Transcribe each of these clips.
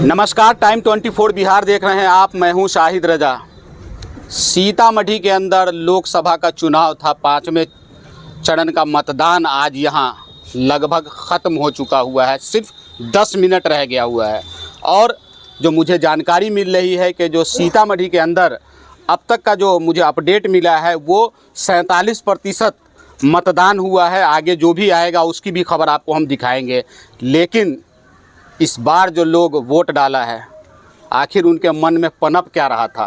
नमस्कार, टाइम 24 बिहार देख रहे हैं आप। मैं हूं शाहिद रजा। सीतामढ़ी के अंदर लोकसभा का चुनाव था, 5वें चरण का मतदान आज यहां लगभग ख़त्म हो चुका हुआ है। सिर्फ 10 मिनट रह गया हुआ है और जो मुझे जानकारी मिल रही है कि जो सीतामढ़ी के अंदर अब तक का जो मुझे अपडेट मिला है वो 47% मतदान हुआ है। आगे जो भी आएगा उसकी भी खबर आपको हम दिखाएंगे। लेकिन इस बार जो लोग वोट डाला है, आखिर उनके मन में पनप क्या रहा था,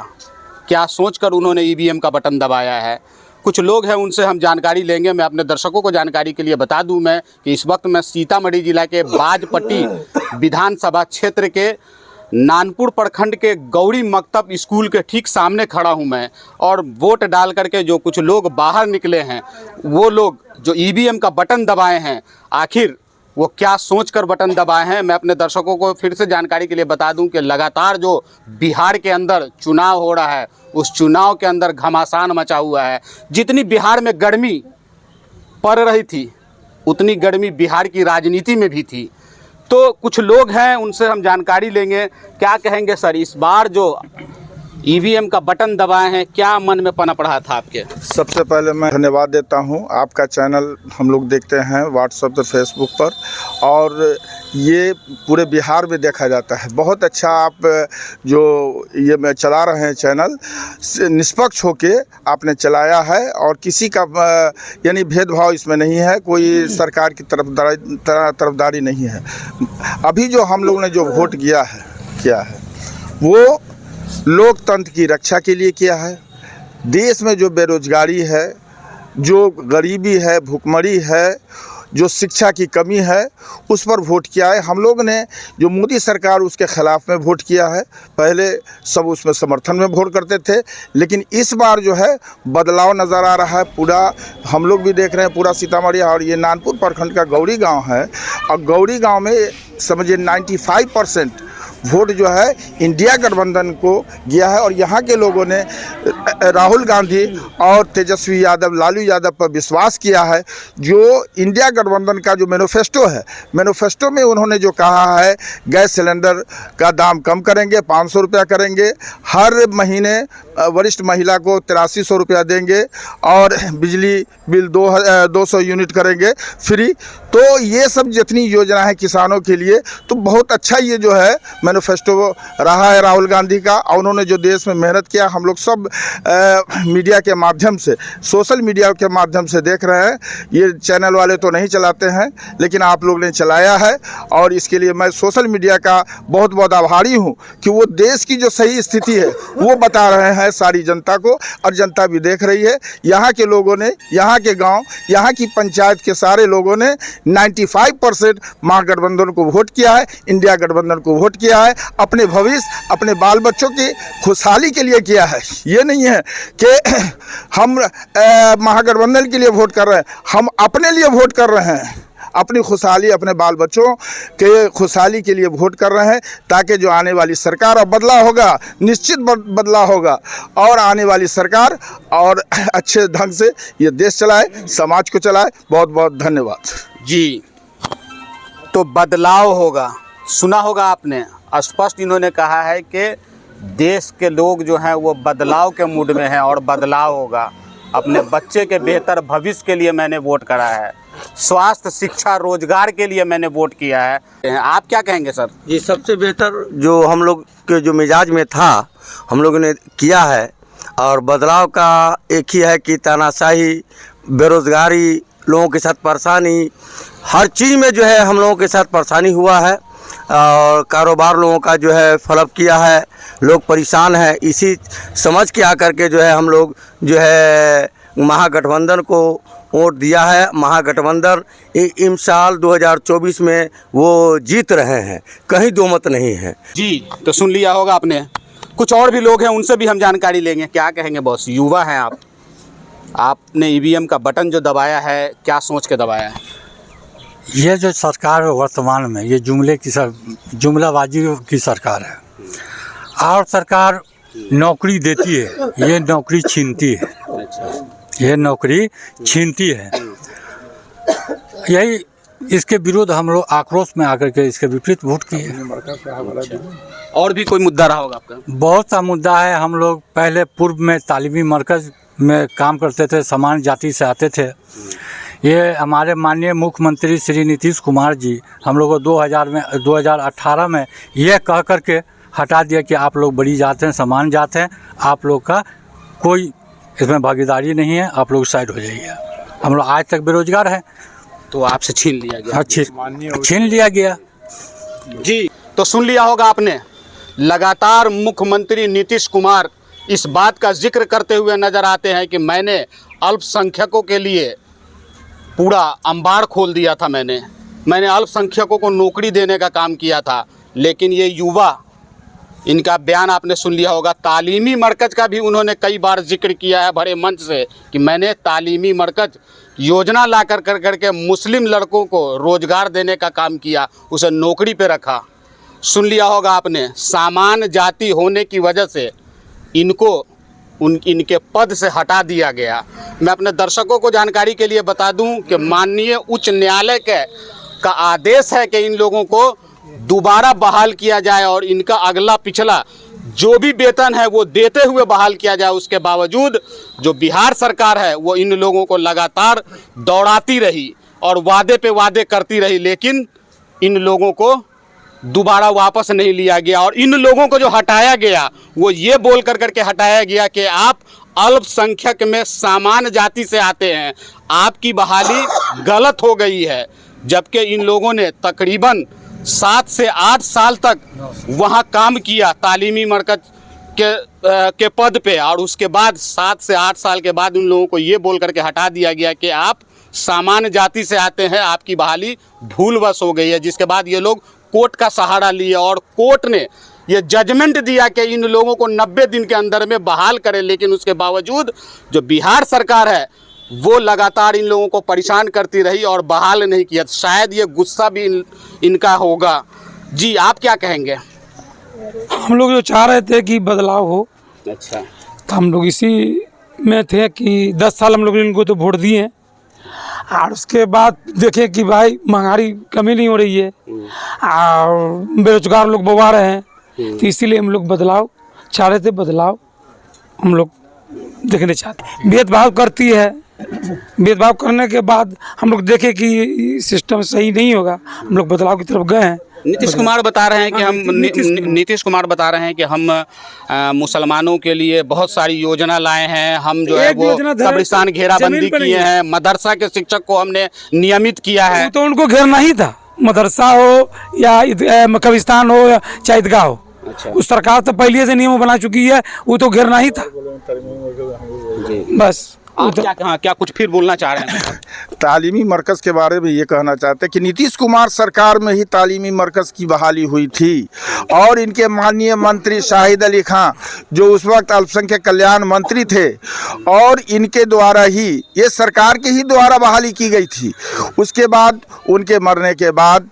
क्या सोचकर उन्होंने ईवीएम का बटन दबाया है। कुछ लोग हैं, उनसे हम जानकारी लेंगे। मैं अपने दर्शकों को जानकारी के लिए बता दूं मैं कि इस वक्त मैं सीतामढ़ी जिला के बाजपट्टी विधानसभा क्षेत्र के नानपुर प्रखंड के गौरी मकतब स्कूल के ठीक सामने खड़ा हूं मैं। और वोट डाल करके जो कुछ लोग बाहर निकले हैं, वो लोग जो ईवीएम का बटन दबाए हैं, आखिर वो क्या सोचकर बटन दबाए हैं। मैं अपने दर्शकों को फिर से जानकारी के लिए बता दूं कि लगातार जो बिहार के अंदर चुनाव हो रहा है, उस चुनाव के अंदर घमासान मचा हुआ है। जितनी बिहार में गर्मी पड़ रही थी, उतनी गर्मी बिहार की राजनीति में भी थी। तो कुछ लोग हैं, उनसे हम जानकारी लेंगे। क्या कहेंगे सर, इस बार जो ईवीएम का बटन दबाए हैं, क्या मन में पनप रहा था आपके? सबसे पहले मैं धन्यवाद देता हूं। आपका चैनल हम लोग देखते हैं व्हाट्सएप पर, फेसबुक पर, और ये पूरे बिहार में देखा जाता है। बहुत अच्छा आप जो ये मैं चला रहे हैं चैनल, निष्पक्ष होके आपने चलाया है और किसी का यानी भेदभाव इसमें नहीं है, कोई सरकार की तरफदारी नहीं है। अभी जो हम लोग ने जो वोट किया है वो लोकतंत्र की रक्षा के लिए किया है। देश में जो बेरोजगारी है, जो गरीबी है, भुखमरी है, जो शिक्षा की कमी है, उस पर वोट किया है। हम लोग ने जो मोदी सरकार उसके ख़िलाफ़ में वोट किया है। पहले सब उसमें समर्थन में वोट करते थे, लेकिन इस बार जो है बदलाव नज़र आ रहा है। पूरा हम लोग भी देख रहे हैं, पूरा सीतामढ़ी और ये नानपुर प्रखंड का गौरी गांव है, और गौरी गांव में समझिए 95% वोट जो है इंडिया गठबंधन को गया है। और यहाँ के लोगों ने राहुल गांधी और तेजस्वी यादव, लालू यादव पर विश्वास किया है। जो इंडिया गठबंधन का जो मैनिफेस्टो है, मैनिफेस्टो में उन्होंने जो कहा है, गैस सिलेंडर का दाम कम करेंगे, 500 रुपया करेंगे, हर महीने वरिष्ठ महिला को 8300 रुपया देंगे, और बिजली बिल 200 यूनिट करेंगे फ्री। तो ये सब जितनी योजना है किसानों के लिए, तो बहुत अच्छा ये जो है मैनिफेस्टो रहा है राहुल गांधी का। और उन्होंने जो देश में मेहनत किया, हम लोग सब मीडिया के माध्यम से, सोशल मीडिया के माध्यम से देख रहे हैं। ये चैनल वाले तो नहीं चलाते हैं, लेकिन आप लोग ने चलाया है, और इसके लिए मैं सोशल मीडिया का बहुत बहुत आभारी हूँ कि वो देश की जो सही स्थिति है वो बता रहे हैं सारी जनता को, और जनता भी देख रही है। यहाँ के लोगों ने, यहाँ के गाँव, यहाँ की पंचायत के सारे लोगों ने 95% महागठबंधन को वोट किया है, इंडिया गठबंधन को वोट किया है। अपने भविष्य, अपने बाल बच्चों की खुशहाली के लिए किया है। ये नहीं है कि हम महागठबंधन के लिए वोट कर रहे हैं, हम अपने लिए वोट कर रहे हैं। अपनी खुशहाली, अपने बाल बच्चों के खुशहाली के लिए वोट कर रहे हैं, ताकि जो आने वाली सरकार, और बदलाव होगा, निश्चित बदलाव होगा, और आने वाली सरकार और अच्छे ढंग से ये देश चलाए, समाज को चलाए। बहुत बहुत धन्यवाद जी। तो बदलाव होगा, सुना होगा आपने, स्पष्ट इन्होंने कहा है कि देश के लोग जो हैं वो बदलाव के मूड में हैं और बदलाव होगा। अपने बच्चे के बेहतर भविष्य के लिए मैंने वोट करा है, स्वास्थ्य, शिक्षा, रोजगार के लिए मैंने वोट किया है। आप क्या कहेंगे सर? जी, सबसे बेहतर जो हम लोग के जो मिजाज में था, हम लोगों ने किया है। और बदलाव का एक ही है कि तानाशाही, बेरोजगारी, लोगों के साथ परेशानी, हर चीज़ में जो है हम लोगों के साथ परेशानी हुआ है, और कारोबार लोगों का जो है फ्लप किया है, लोग परेशान हैं। इसी समझ के आकर के जो है हम लोग जो है महागठबंधन को वोट दिया है। महागठबंधन इस साल 2024 में वो जीत रहे हैं, कहीं दो मत नहीं है जी। तो सुन लिया होगा आपने। कुछ और भी लोग हैं, उनसे भी हम जानकारी लेंगे। क्या कहेंगे बॉस, युवा हैं आप, आपने ईवीएम का बटन जो दबाया है, क्या सोच के दबाया है? ये जो सरकार है वर्तमान में, ये जुमलाबाजी की सरकार है, और सरकार नौकरी देती है, ये नौकरी छीनती है। ये नौकरी छीनती है। यही इसके विरुद्ध हम लोग आक्रोश में आकर के इसके विपरीत वोट किए। और भी कोई मुद्दा रहा होगा आपका? बहुत सा मुद्दा है। हम लोग पहले पूर्व में तालीमी मरकज़ में काम करते थे, समान जाति से आते थे। ये हमारे माननीय मुख्यमंत्री श्री नीतीश कुमार जी हम लोग को 2018 में यह कह कर के हटा दिया कि आप लोग बड़ी जात हैं, समान जात हैं, आप लोग का कोई इसमें भागीदारी नहीं है, आप लोग साइड हो जाइए। हम लोग आज तक बेरोजगार हैं। तो आपसे छीन लिया गया। छीन लिया गया। जी, तो सुन लिया होगा आपने, लगातार मुख्यमंत्री नीतीश कुमार इस बात का जिक्र करते हुए नजर आते हैं कि मैंने अल्पसंख्यकों के लिए पूरा अंबार खोल दिया था। मैंने अल्पसंख्यकों को नौकरी देने का काम किया था। लेकिन ये युवा, इनका बयान आपने सुन लिया होगा, तालीमी मरकज़ का भी उन्होंने कई बार जिक्र किया है बड़े मंच से कि मैंने तालीमी मरकज़ योजना ला कर के मुस्लिम लड़कों को रोज़गार देने का काम किया, उसे नौकरी पे रखा। सुन लिया होगा आपने, सामान्य जाति होने की वजह से इनको इनके पद से हटा दिया गया। मैं अपने दर्शकों को जानकारी के लिए बता दूं कि माननीय उच्च न्यायालय का आदेश है कि इन लोगों को दोबारा बहाल किया जाए और इनका अगला पिछला जो भी वेतन है वो देते हुए बहाल किया जाए। उसके बावजूद जो बिहार सरकार है वो इन लोगों को लगातार दौड़ाती रही और वादे पे वादे करती रही, लेकिन इन लोगों को दोबारा वापस नहीं लिया गया। और इन लोगों को जो हटाया गया वो ये बोल करके हटाया गया कि आप अल्पसंख्यक में सामान्य जाति से आते हैं, आपकी बहाली गलत हो गई है। जबकि इन लोगों ने तकरीबन 7 से 8 साल तक वहाँ काम किया तालीमी मरकज़ के पद पे, और उसके बाद 7 से 8 साल के बाद उन लोगों को ये बोल करके हटा दिया गया कि आप सामान्य जाति से आते हैं, आपकी बहाली भूलवश हो गई है। जिसके बाद ये लोग कोर्ट का सहारा लिए और कोर्ट ने ये जजमेंट दिया कि इन लोगों को 90 दिन के अंदर में बहाल करें। लेकिन उसके बावजूद जो बिहार सरकार है वो लगातार इन लोगों को परेशान करती रही और बहाल नहीं किया। शायद ये गुस्सा भी इनका होगा। जी, आप क्या कहेंगे? हम लोग जो चाह रहे थे कि बदलाव हो, अच्छा, तो हम लोग इसी में थे कि 10 साल हम लोग इनको तो वोट दिए हैं, और उसके बाद देखें कि भाई महंगाई कमी नहीं हो रही है और बेरोजगार लोग बवा रहे हैं, तो इसीलिए हम लोग बदलाव चाह रहे थे। बदलाव हम लोग देखने चाहते हैं। भेदभाव करती है, भेदभाव करने के बाद हम लोग देखे कि सिस्टम सही नहीं होगा, हम लोग बदलाव की तरफ गए हैं। नीतीश कुमार बता रहे हैं कि नीतीश कुमार बता रहे हैं कि हम मुसलमानों के लिए बहुत सारी योजना लाए हैं, हम जो है वो कब्रिस्तान घेराबंदी किए हैं, मदरसा के शिक्षक को हमने नियमित किया है। तो उनको घेरना ही था, मदरसा हो या कब्रिस्तान हो या चाहे ईदगाह हो। अच्छा, उस सरकार तो पहले से नियम बना चुकी है, वो तो घेरना ही था बस। आप क्या कुछ फिर बोलना चाह रहे हैं? तालीमी मरकज़ के बारे में ये कहना चाहते हैं कि नीतीश कुमार सरकार में ही तालीमी मरकज़ की बहाली हुई थी, और इनके माननीय मंत्री शाहिद अली खां जो उस वक्त अल्पसंख्यक कल्याण मंत्री थे, और इनके द्वारा ही, ये सरकार के ही द्वारा बहाली की गई थी। उसके बाद उनके मरने के बाद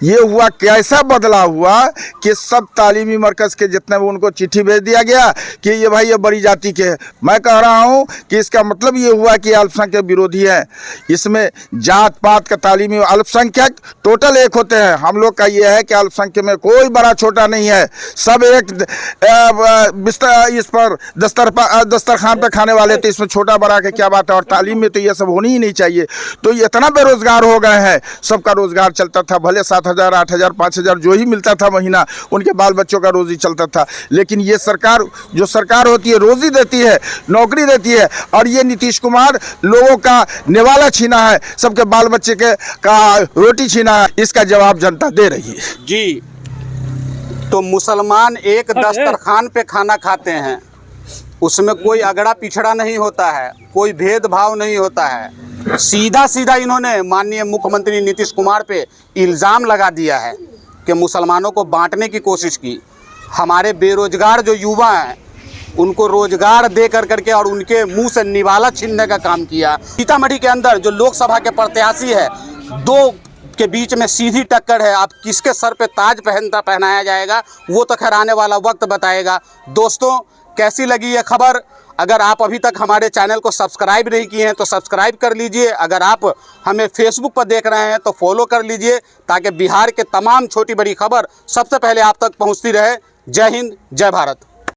ये हुआ, कैसा बदलाव हुआ कि सब तालीमी मरकज़ के जितने भी उनको चिट्ठी भेज दिया गया कि ये भाई ये बड़ी जाति के हैं। मैं कह रहा हूँ कि इसका मतलब ये हुआ कि अल्पसंख्यक विरोधी है। इसमें जात पात का तालीमी अल्पसंख्यक टोटल एक होते हैं। हम लोग का ये है कि अल्पसंख्यक में कोई बड़ा छोटा नहीं है, सब एक बिस्तर इस पर दस्तरखान पर खाने वाले, तो इसमें छोटा बड़ा के क्या बात है। और तालीम में तो ये सब होनी ही नहीं चाहिए। तो इतना बेरोजगार हो गए हैं, सबका रोजगार चलता था, भले 7,000 8,000 5,000 जो ही मिलता था महीना, उनके बाल बच्चों का रोजी चलता था। लेकिन ये सरकार, जो सरकार होती है, रोजी देती है, नौकरी देती है, और ये नीतीश कुमार लोगों का निवाला छीना है, सबके बाल बच्चे का रोटी छीना है। इसका जवाब जनता दे रही है। जी, तो मुसलमान एक दस्तरखान पे खाना खाते हैं, उसमें कोई अगड़ा पिछड़ा नहीं होता है, कोई भेदभाव नहीं होता है। सीधा सीधा इन्होंने माननीय मुख्यमंत्री नीतीश कुमार पे इल्ज़ाम लगा दिया है कि मुसलमानों को बांटने की कोशिश की। हमारे बेरोजगार जो युवा हैं उनको रोजगार दे करके और उनके मुंह से निवाला छीनने का काम किया। सीतामढ़ी के अंदर जो लोकसभा के प्रत्याशी है, दो के बीच में सीधी टक्कर है। अब किसके सर पे ताज पहनाया जाएगा वो तो खैर आने वाला वक्त बताएगा। दोस्तों, कैसी लगी ये खबर अगर आप अभी तक हमारे चैनल को सब्सक्राइब नहीं किए हैं तो सब्सक्राइब कर लीजिए। अगर आप हमें फेसबुक पर देख रहे हैं तो फॉलो कर लीजिए, ताकि बिहार के तमाम छोटी बड़ी खबर सबसे पहले आप तक पहुंचती रहे। जय हिंद, जय भारत।